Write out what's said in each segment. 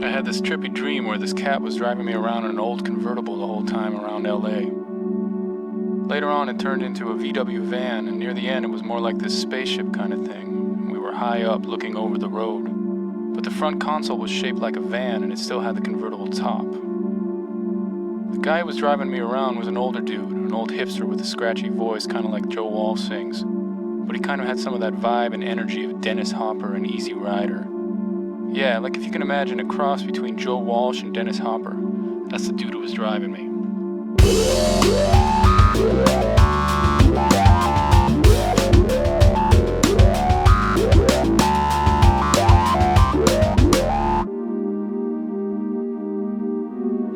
I had this trippy dream where this cat was driving me around in an old convertible the whole time around LA. Later on, it turned into a VW van, and near the end, it was more like this spaceship kind of thing. We were high up looking over the road, but the front console was shaped like a van, and it still had the convertible top. The guy who was driving me around was an older dude, an old hipster with a scratchy voice, kind of like Joe Walsh sings, but he kind of had some of that vibe and energy of Dennis Hopper and Easy Rider. Yeah, like if you can imagine a cross between Joe Walsh and Dennis Hopper, that's the dude who was driving me.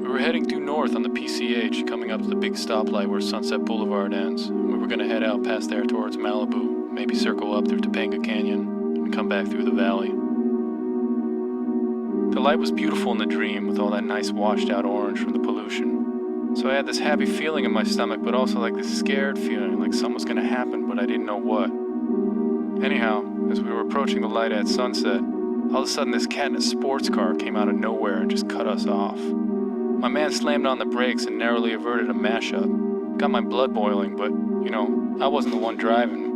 We were heading due north on the PCH, coming up to the big stoplight where Sunset Boulevard ends. We were going to head out past there towards Malibu, maybe circle up through Topanga Canyon, and come back through the valley. The light was beautiful in the dream with all that nice washed out orange from the pollution. So I had this happy feeling in my stomach, but also like this scared feeling, like something was going to happen, but I didn't know what. Anyhow, as we were approaching the light at sunset, all of a sudden this cat in a sports car came out of nowhere and just cut us off. My man slammed on the brakes and narrowly averted a mashup. Got my blood boiling, but, you know, I wasn't the one driving.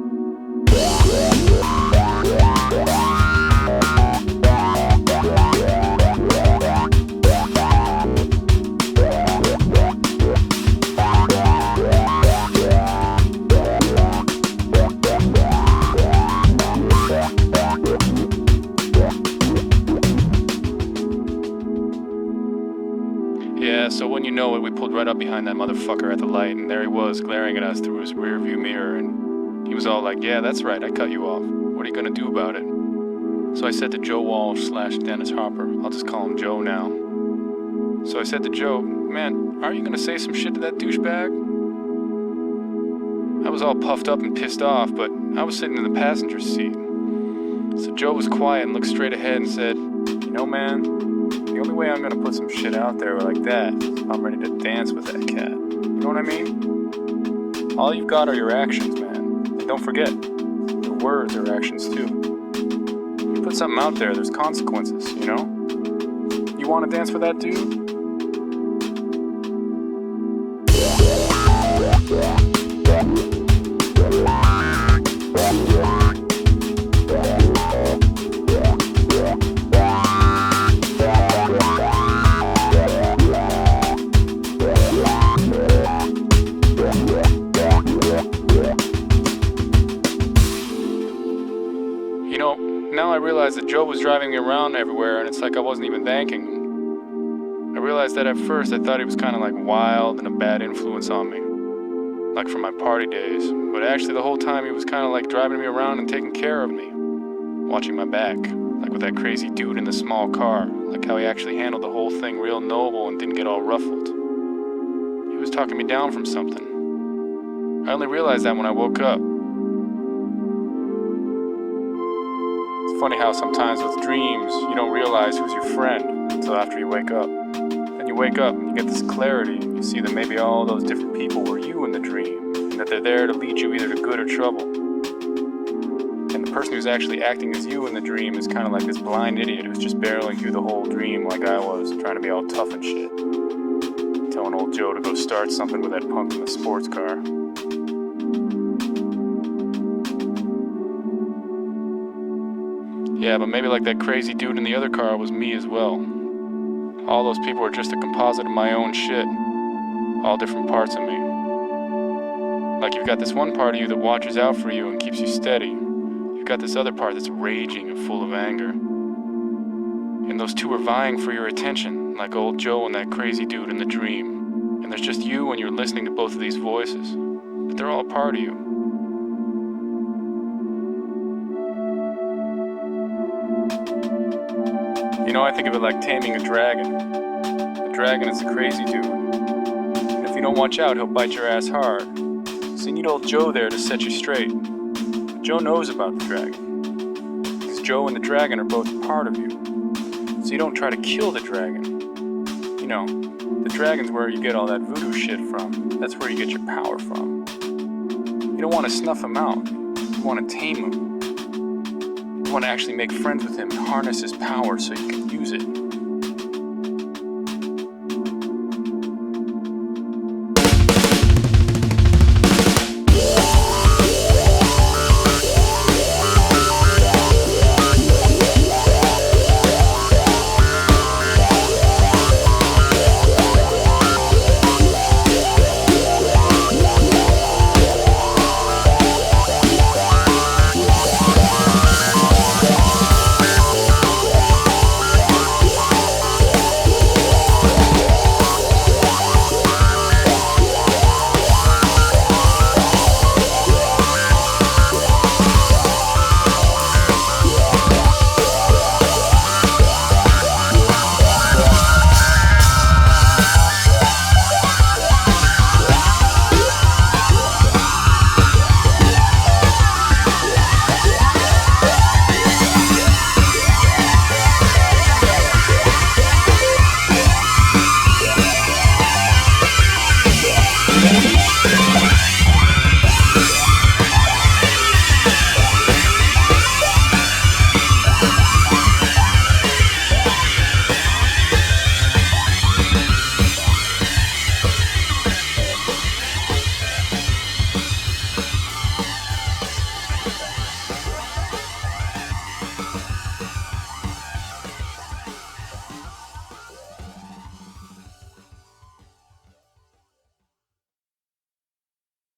Yeah, so when you know it, we pulled right up behind that motherfucker at the light, and there he was, glaring at us through his rearview mirror, and he was all like, yeah, that's right, I cut you off. What are you gonna do about it? So I said to Joe Walsh / Dennis Hopper, I'll just call him Joe now. So I said to Joe, man, aren't you gonna say some shit to that douchebag? I was all puffed up and pissed off, but I was sitting in the passenger seat. So Joe was quiet and looked straight ahead and said, you know, man, the only way I'm gonna put some shit out there like that is if I'm ready to dance with that cat. You know what I mean? All you've got are your actions, man. And don't forget, your words are actions too. You put something out there, there's consequences, you know? You wanna dance with that dude? You know, now I realize that Joe was driving me around everywhere, and it's like I wasn't even thanking him. I realized that at first I thought he was kind of like wild and a bad influence on me, like from my party days, but actually the whole time he was kind of like driving me around and taking care of me, watching my back, like with that crazy dude in the small car, like how he actually handled the whole thing real noble and didn't get all ruffled. He was talking me down from something. I only realized that when I woke up. It's funny how sometimes with dreams, you don't realize who's your friend until after you wake up. Then you wake up and you get this clarity, and you see that maybe all those different people were you in the dream, and that they're there to lead you either to good or trouble. And the person who's actually acting as you in the dream is kind of like this blind idiot who's just barreling through the whole dream like I was, trying to be all tough and shit. Telling old Joe to go start something with that punk in the sports car. Yeah, but maybe like that crazy dude in the other car was me as well. All those people were just a composite of my own shit. All different parts of me. Like you've got this one part of you that watches out for you and keeps you steady. You've got this other part that's raging and full of anger. And those two are vying for your attention, like old Joe and that crazy dude in the dream. And there's just you and you're listening to both of these voices. But they're all a part of you. You know, I think of it like taming a dragon. A dragon is a crazy dude. And if you don't watch out, he'll bite your ass hard. So you need old Joe there to set you straight. But Joe knows about the dragon. Because Joe and the dragon are both a part of you. So you don't try to kill the dragon. You know, the dragon's where you get all that voodoo shit from. That's where you get your power from. You don't want to snuff him out. You want to tame him. You want to actually make friends with him and harness his power so you can use it.